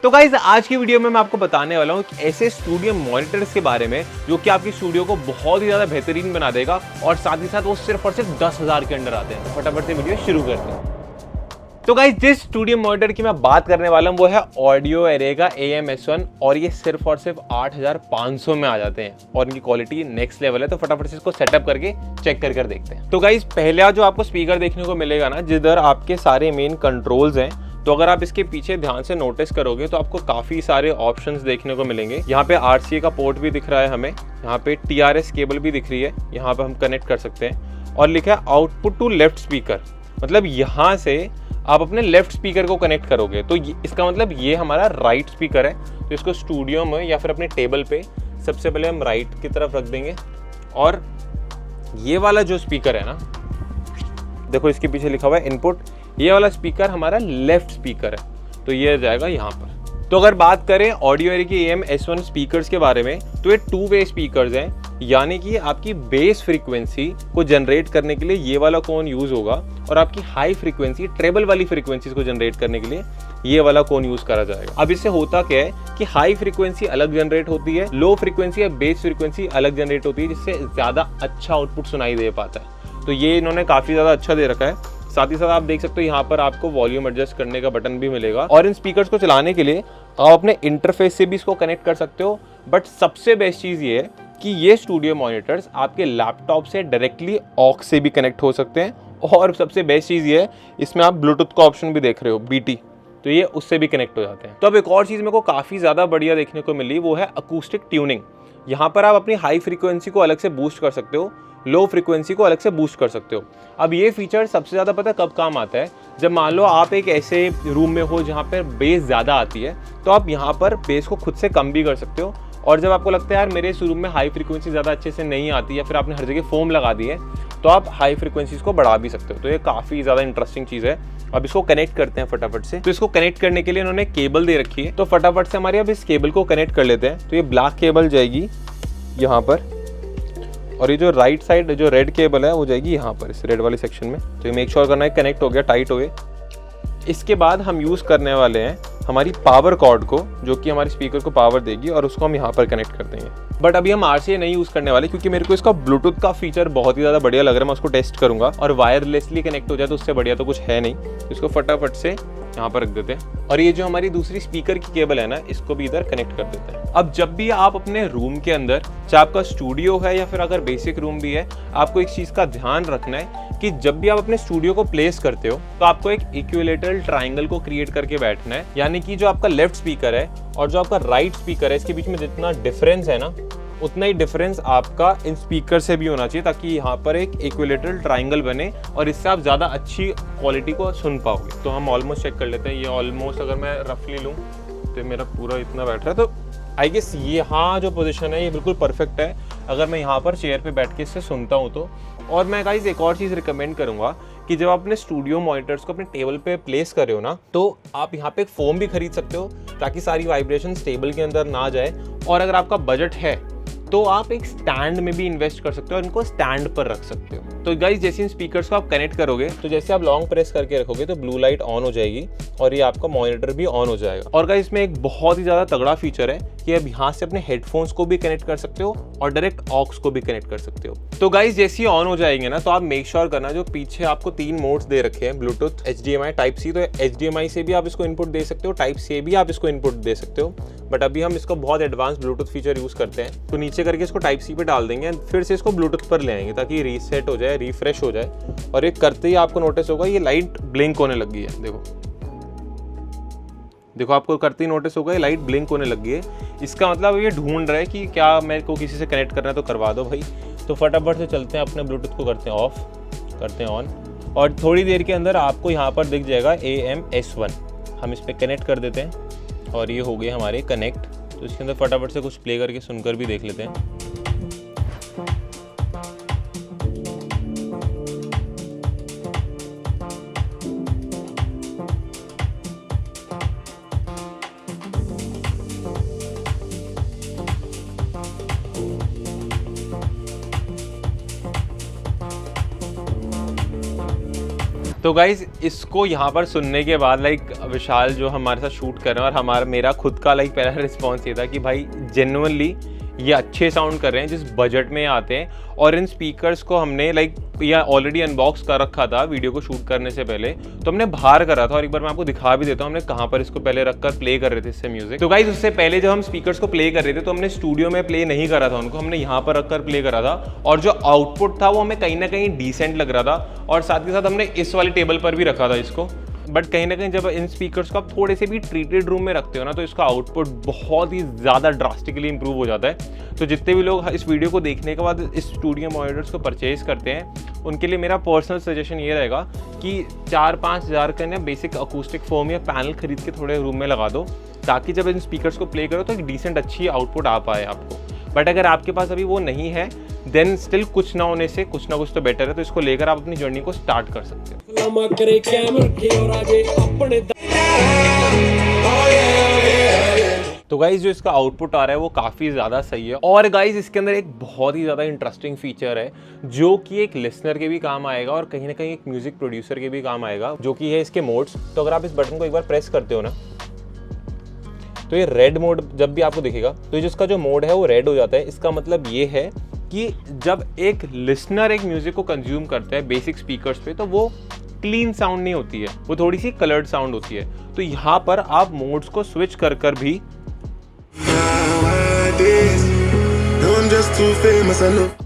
तो गाइज आज की वीडियो में मैं आपको बताने वाला हूँ ऐसे स्टूडियो मॉनिटर्स के बारे में जो कि आपकी स्टूडियो को बहुत ही ज़्यादा बेहतरीन बना देगा और साथ ही साथ वो सिर्फ और सिर्फ 10,000 के अंदर आते हैं। तो फटाफट से वीडियो शुरू करते हैं। तो गाइज जिस स्टूडियो मॉनिटर की मैं बात करने वाला हूँ वो है ऑडियो एरे का AM-S1 और ये सिर्फ और सिर्फ 8,500 में आ जाते हैं और इनकी क्वालिटी नेक्स्ट लेवल है। तो फटाफट से इसको सेटअप करके चेक कर देखते हैं। तो गाइज पहला जो आपको स्पीकर देखने को मिलेगा ना, जिधर आपके सारे मेन कंट्रोल्स हैं, तो अगर आप इसके पीछे ध्यान से नोटिस करोगे तो आपको काफ़ी सारे ऑप्शंस देखने को मिलेंगे। यहाँ पे RCA का पोर्ट भी दिख रहा है हमें, यहाँ पे TRS केबल भी दिख रही है, यहाँ पे हम कनेक्ट कर सकते हैं और लिखा है आउटपुट टू लेफ्ट स्पीकर, मतलब यहाँ से आप अपने लेफ्ट स्पीकर को कनेक्ट करोगे। तो इसका मतलब ये हमारा राइट स्पीकर है। तो इसको स्टूडियो में या फिर अपने टेबल पे सबसे पहले हम राइट की तरफ रख देंगे और ये वाला जो स्पीकर है ना, देखो इसके पीछे लिखा हुआ है इनपुट, ये वाला स्पीकर हमारा लेफ्ट स्पीकर है, तो ये जाएगा यहाँ पर। तो अगर बात करें ऑडियो एरे की AM-S1 स्पीकर्स के बारे में, तो ये 2 वे स्पीकर्स हैं, यानी कि आपकी बेस फ्रीक्वेंसी को जनरेट करने के लिए ये वाला कोन यूज होगा और आपकी हाई फ्रीक्वेंसी ट्रेबल वाली फ्रीक्वेंसीज को जनरेट करने के लिए ये वाला कोन यूज करा जाएगा। अब इससे होता क्या है कि हाई फ्रीक्वेंसी अलग जनरेट होती है, लो फ्रीक्वेंसी या बेस फ्रीक्वेंसी अलग जनरेट होती है, जिससे ज्यादा अच्छा आउटपुट सुनाई दे पाता है। तो ये इन्होंने काफी ज्यादा अच्छा दे रखा है। साथ ही साथ आप देख सकते हो यहाँ पर आपको वॉल्यूम एडजस्ट करने का बटन भी मिलेगा और इन स्पीकर्स को चलाने के लिए आप अपने इंटरफेस से भी इसको कनेक्ट कर सकते हो। बट सबसे बेस्ट चीज़ ये है कि ये स्टूडियो मॉनिटर्स आपके लैपटॉप से डायरेक्टली ऑक्स से भी कनेक्ट हो सकते हैं और सबसे बेस्ट चीज़ ये है इसमें आप ब्लूटूथ का ऑप्शन भी देख रहे हो, BT, तो ये उससे भी कनेक्ट हो जाते हैं। तो अब एक और चीज़ मेरे को काफ़ी ज़्यादा बढ़िया देखने को मिली, वो है अकूस्टिक ट्यूनिंग। यहाँ पर आप अपनी हाई फ्रीक्वेंसी को अलग से बूस्ट कर सकते हो, लो फ्रीक्वेंसी को अलग से बूस्ट कर सकते हो। अब ये फीचर सबसे ज़्यादा पता है कब काम आता है, जब मान लो आप एक ऐसे रूम में हो जहाँ पर बेस ज़्यादा आती है, तो आप यहाँ पर बेस को खुद से कम भी कर सकते हो। और जब आपको लगता है यार मेरे इस रूम में हाई फ्रीक्वेंसी ज़्यादा अच्छे से नहीं आती या फिर आपने हर जगह फोम लगा दी है, तो आप हाई फ्रीक्वेंसीज को बढ़ा भी सकते हो। तो ये काफ़ी ज़्यादा इंटरेस्टिंग चीज़ है। अब इसको कनेक्ट करते हैं फटाफट से। तो इसको कनेक्ट करने के लिए इन्होंने केबल दे रखी है, तो फटाफट से हमारे अब इस केबल को कनेक्ट कर लेते हैं। तो ये ब्लैक केबल जाएगी यहाँ पर और ये जो राइट साइड जो रेड केबल है वो जाएगी यहाँ पर इस रेड वाले सेक्शन में। तो ये मेक श्योर करना है कनेक्ट हो गया, टाइट हो गए। इसके बाद हम यूज़ करने वाले हैं हमारी पावर कॉर्ड को, जो कि हमारे स्पीकर को पावर देगी और उसको हम यहाँ पर कनेक्ट कर देंगे। बट अभी हम RCA नहीं यूज़ करने वाले क्योंकि मेरे को इसका ब्लूटूथ का फीचर बहुत ही ज़्यादा बढ़िया लग रहा है। मैं उसको टेस्ट करूँगा और वायरलेसली कनेक्ट हो जाए तो उससे बढ़िया तो कुछ है नहीं। इसको फटाफट से यहाँ पर रख देते हैं और ये जो हमारी दूसरी स्पीकर की केबल है ना, इसको भी इधर कनेक्ट कर देते हैं। अब जब भी आप अपने रूम के अंदर, चाहे आपका स्टूडियो है या फिर अगर बेसिक रूम भी है, आपको एक चीज़ का ध्यान रखना है कि जब भी आप अपने स्टूडियो को प्लेस करते हो तो आपको एक इक्विलेटरल ट्राइंगल को क्रिएट करके बैठना है। यानी कि जो आपका लेफ्ट स्पीकर है और जो आपका राइट स्पीकर है, इसके बीच में जितना डिफरेंस है ना, उतना ही डिफरेंस आपका इन स्पीकर से भी होना चाहिए, ताकि यहाँ पर एक इक्विलेटरल ट्राइंगल बने और इससे आप ज़्यादा अच्छी क्वालिटी को सुन पाओगे। तो हम ऑलमोस्ट चेक कर लेते हैं। ये ऑलमोस्ट अगर मैं रफली लूँ तो मेरा पूरा इतना बैठ रहा है, तो आई गेस यहाँ जो पोजीशन है ये बिल्कुल परफेक्ट है अगर मैं यहाँ पर चेयर पे बैठ के इससे सुनता हूँ तो। और मैं गाइस एक और चीज़ रिकमेंड करूँगा कि जब आप अपने स्टूडियो मॉनिटर्स को अपने टेबल पे प्लेस कर रहे हो ना, तो आप यहाँ पे एक फोम भी खरीद सकते हो ताकि सारी वाइब्रेशन टेबल के अंदर ना जाए। और अगर आपका बजट है तो आप एक स्टैंड में भी इन्वेस्ट कर सकते हो और इनको स्टैंड पर रख सकते हो। तो गाइस जैसे इन स्पीकर्स को आप कनेक्ट करोगे तो जैसे आप लॉन्ग प्रेस करके रखोगे तो ब्लू लाइट ऑन हो जाएगी और ये आपका मॉनिटर भी ऑन हो जाएगा। और गाइस इसमें एक बहुत ही ज़्यादा तगड़ा फीचर है कि आप यहाँ से अपने हेडफोन्स को भी कनेक्ट कर सकते हो और डायरेक्ट ऑक्स को भी कनेक्ट कर सकते हो। तो गाइस जैसे ही ऑन हो जाएंगे ना, तो आप मेक श्योर करना, जो पीछे आपको 3 मोड्स दे रखे हैं, ब्लूटूथ, HDMI, टाइप C, तो HDMI से भी आप इसको इनपुट दे सकते हो, टाइप C भी आप इसको इनपुट दे सकते हो। बट अभी हम इसको बहुत एडवांस ब्लूटूथ फीचर यूज़ करते हैं, तो नीचे करके इसको टाइप C पे डाल देंगे, फिर से इसको ब्लूटूथ पर ले आएंगे ताकि रीसेट हो जाए, रिफ्रेश हो जाए। और ये करते ही आपको नोटिस होगा ये लाइट ब्लिंक होने लग गई है। देखो आपको करते ही नोटिस होगा ये लाइट ब्लिंक होने लग गई है। इसका मतलब ये ढूंढ रहा है कि क्या मेरे को किसी से कनेक्ट करना है तो करवा दो भाई। तो फटाफट से चलते हैं, अपने ब्लूटूथ को करते हैं ऑफ, करते हैं ऑन, और थोड़ी देर के अंदर आपको यहाँ पर दिख जाएगा AM-S1। हम इस पर कनेक्ट कर देते हैं और ये हो गए हमारे कनेक्ट। तो इसके अंदर फटाफट से कुछ प्ले करके सुनकर भी देख लेते हैं। तो गाइज इसको यहाँ पर सुनने के बाद लाइक विशाल जो हमारे साथ शूट कर रहे हैं और हमारा मेरा खुद का लाइक पहला रिस्पॉन्स ये था कि भाई जेन्युइनली ये अच्छे साउंड कर रहे हैं जिस बजट में आते हैं। और इन स्पीकर्स को हमने लाइक या ऑलरेडी अनबॉक्स कर रखा था वीडियो को शूट करने से पहले, तो हमने बाहर करा था और एक बार मैं आपको दिखा भी देता हूँ हमने कहाँ पर इसको पहले रखकर प्ले कर रहे थे इससे म्यूजिक। तो गाइस उससे पहले जब हम स्पीकर्स को प्ले कर रहे थे तो हमने स्टूडियो में प्ले नहीं करा था उनको, हमने यहाँ पर रखकर प्ले करा था और जो आउटपुट था वो हमें कहीं ना कहीं डिसेंट लग रहा था। और साथ के साथ हमने इस वाले टेबल पर भी रखा था इसको, बट कहीं ना कहीं जब इन स्पीकर्स को आप थोड़े से भी ट्रीटेड रूम में रखते हो ना तो इसका आउटपुट बहुत ही ज़्यादा ड्रास्टिकली इंप्रूव हो जाता है। तो जितने भी लोग इस वीडियो को देखने के बाद इस स्टूडियो मॉनिटर्स को परचेज करते हैं उनके लिए मेरा पर्सनल सजेशन ये रहेगा कि 4-5 हज़ार का ना बेसिक अकूस्टिक फोम या पैनल खरीद के थोड़े रूम में लगा दो, ताकि जब इन स्पीकर्स को प्ले करो तो एक डिसेंट अच्छी आउटपुट आ पाए आपको। बट अगर आपके पास अभी वो नहीं है देन स्टिल कुछ ना होने से कुछ ना कुछ तो बेटर है, तो इसको लेकर आप अपनी जर्नी को स्टार्ट कर सकते हो। तो गाइज जो इसका आउटपुट आ रहा है वो काफ़ी ज़्यादा सही है। और गाइज इसके अंदर एक बहुत ही ज़्यादा इंटरेस्टिंग फीचर है जो कि एक लिसनर के भी काम आएगा और कहीं ना कहीं एक म्यूजिक प्रोड्यूसर के भी काम आएगा, जो कि है इसके मोड्स। तो अगर आप इस बटन को एक बार प्रेस करते हो ना तो ये रेड मोड जब भी आपको दिखेगा तो ये जिसका जो मोड है वो रेड हो जाता है। इसका मतलब ये है कि जब एक लिसनर एक म्यूजिक को कंज्यूम करता है बेसिक स्पीकर्स पे तो वो क्लीन साउंड नहीं होती है, वो थोड़ी सी कलर्ड साउंड होती है। तो यहाँ पर आप मोड्स को स्विच कर कर भी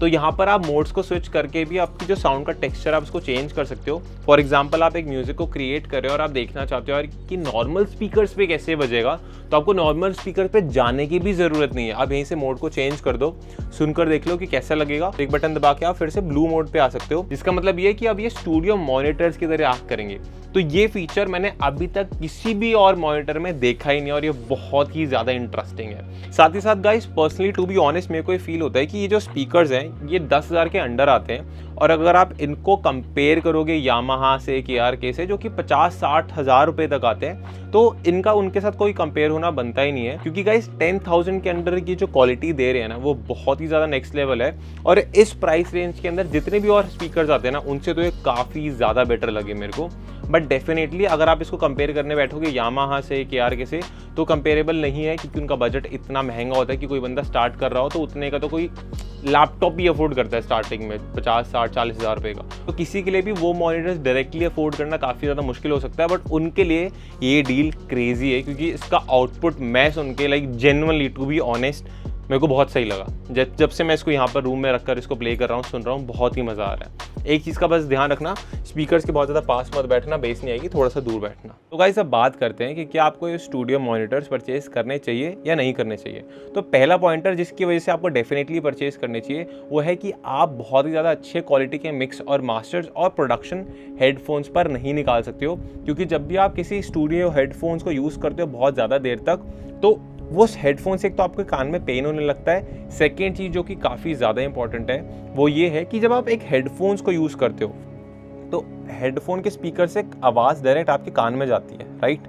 तो यहाँ पर आप मोड्स को स्विच करके भी आपकी जो साउंड का टेक्सचर आप उसको चेंज कर सकते हो। फॉर एग्जांपल आप एक म्यूजिक को क्रिएट कर रहे हो और आप देखना चाहते हो यार कि नॉर्मल स्पीकर्स पे कैसे बजेगा, तो आपको नॉर्मल स्पीकर पे जाने की भी जरूरत नहीं है। आप यहीं से मोड को चेंज कर दो, सुनकर देख लो कि कैसा लगेगा। एक बटन दबा के आप फिर से ब्लू मोड पे आ सकते हो, जिसका मतलब ये है कि अब ये स्टूडियो मॉनिटर्स की तरह एक्ट करेंगे। तो ये फीचर मैंने अभी तक किसी भी और मॉनिटर में देखा ही नहीं और ये बहुत ही ज़्यादा इंटरेस्टिंग है। साथ ही साथ guys personally to be honest मेरे को ये फील होता है कि ये जो स्पीकर्स हैं ये 10,000 के अंडर आते हैं, और अगर आप इनको कंपेयर करोगे यामाहा से, KRK से, जो कि 50-60 हज़ार रुपये तक आते हैं, तो इनका उनके साथ कोई कंपेयर होना बनता ही नहीं है। क्योंकि गाइस 10,000 के अंडर की जो क्वालिटी दे रहे हैं ना वो बहुत ही ज़्यादा नेक्स्ट लेवल है। और इस प्राइस रेंज के अंदर जितने भी और स्पीकर्स आते हैं ना उनसे तो ये काफ़ी ज़्यादा बेटर लगे मेरे को। बट डेफिनेटली अगर आप इसको कंपेयर करने बैठोगे यामाहा से, KRK से, तो कंपेरेबल नहीं है, क्योंकि उनका बजट इतना महंगा होता है कि कोई बंदा स्टार्ट कर रहा हो तो उतने का तो कोई लैपटॉप भी अफोर्ड करता है स्टार्टिंग में 50-60-40 हज़ार रुपये का। तो किसी के लिए भी वो मॉनिटर्स डायरेक्टली अफोर्ड करना काफ़ी ज़्यादा मुश्किल हो सकता है, बट उनके लिए ये डील क्रेजी है, क्योंकि इसका आउटपुट मैं सुन के like genuinely to be honest मेरे को बहुत सही लगा। जब से मैं इसको यहाँ पर रूम में रखकर इसको प्ले कर रहा हूँ, सुन रहा हूँ, बहुत ही मज़ा आ रहा है। एक चीज़ का बस ध्यान रखना, स्पीकर्स के बहुत ज़्यादा पास मत बैठना, बेस नहीं आएगी, थोड़ा सा दूर बैठना। तो गाइस अब बात करते हैं कि क्या आपको ये स्टूडियो मॉनिटर्स परचेज करने चाहिए या नहीं करने चाहिए। तो पहला पॉइंटर जिसकी वजह से आपको डेफिनेटली परचेज करने चाहिए वो है कि आप बहुत ही ज़्यादा अच्छे क्वालिटी के मिक्स और मास्टर्स और प्रोडक्शन हेडफोन्स पर नहीं निकाल सकते हो, क्योंकि जब भी आप किसी स्टूडियो हेडफोन्स को यूज़ करते हो बहुत ज़्यादा देर तक, तो वो हेडफोन से एक तो आपके कान में पेन होने लगता है। सेकेंड चीज़ जो कि काफ़ी ज़्यादा इंपॉर्टेंट है वो ये है कि जब आप एक हेडफोन्स को यूज़ करते हो तो हेडफोन के स्पीकर से आवाज़ डायरेक्ट आपके कान में जाती है, राइट।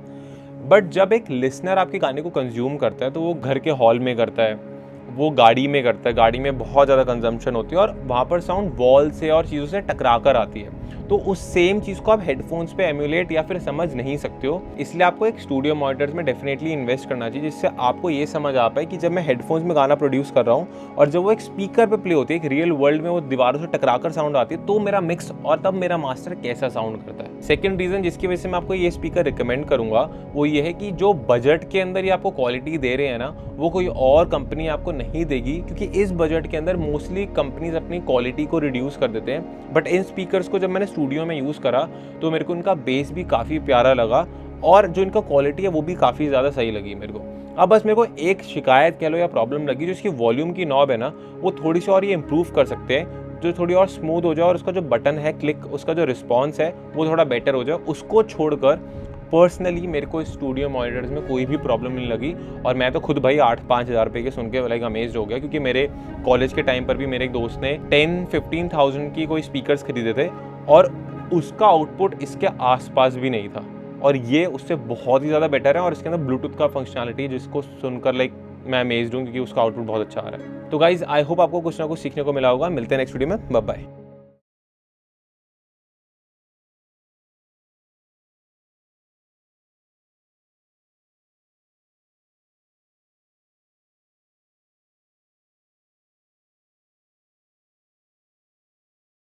बट जब एक लिसनर आपके गाने को कंज्यूम करता है तो वो घर के हॉल में करता है, वो गाड़ी में करता है, गाड़ी में बहुत ज़्यादा कंजम्पशन होती है और वहाँ पर साउंड वॉल से और चीज़ों से टकरा कर आती है। तो उस सेम चीज़ को आप हेडफोन्स पे एम्यूलेट या फिर समझ नहीं सकते हो। इसलिए आपको एक स्टूडियो मॉनिटर्स में डेफिनेटली इन्वेस्ट करना चाहिए, जिससे आपको ये समझ आ पाए कि जब मैं हेडफोन्स में गाना प्रोड्यूस कर रहा हूँ और जब वो एक स्पीकर पे प्ले होती है, एक रियल वर्ल्ड में वो दीवारों से टकरा कर साउंड आती है, तो मेरा मिक्स और तब मेरा मास्टर कैसा साउंड करता है। सेकेंड रीज़न जिसकी वजह से मैं आपको ये स्पीकर रिकमेंड करूँगा वो ये है कि जो बजट के अंदर ये आपको क्वालिटी दे रहे हैं ना वो कोई और कंपनी आपको नहीं देगी, क्योंकि इस बजट के अंदर मोस्टली कंपनीज अपनी क्वालिटी को रिड्यूस कर देते हैं। बट इन स्पीकर्स को जब मैंने स्टूडियो में यूज़ करा तो मेरे को उनका बेस भी काफ़ी प्यारा लगा और जो इनका क्वालिटी है वो भी काफ़ी ज़्यादा सही लगी मेरे को। अब बस मेरे को एक शिकायत कह लो या प्रॉब्लम लगी, जो इसकी वॉल्यूम की नॉब है ना वो थोड़ी सी और ये इम्प्रूव कर सकते हैं, जो थोड़ी और स्मूथ हो जाए और उसका जो बटन है क्लिक, उसका जो रिस्पॉन्स है वो थोड़ा बेटर हो जाए। उसको छोड़कर पर्सनली मेरे को स्टूडियो मॉनिटर्स में कोई भी प्रॉब्लम नहीं लगी और मैं तो खुद भाई 8-5 हज़ार रुपये के सुन के लाइक अमेज्ड हो गया, क्योंकि मेरे कॉलेज के टाइम पर भी मेरे एक दोस्त ने 10-15,000 की कोई स्पीकर्स खरीदे थे और उसका आउटपुट इसके आसपास भी नहीं था, और ये उससे बहुत ही ज़्यादा बेटर है। और इसके अंदर ब्लूटूथ का फंक्शनैलिटी जिसको सुनकर लाइक मैं अमेज्ड हूँ, क्योंकि उसका आउटपुट बहुत अच्छा आ रहा है। तो गाइज आई होप आपको कुछ ना कुछ सीखने को मिला होगा। मिलते हैं नेक्स्ट वीडियो में, बाय बाय।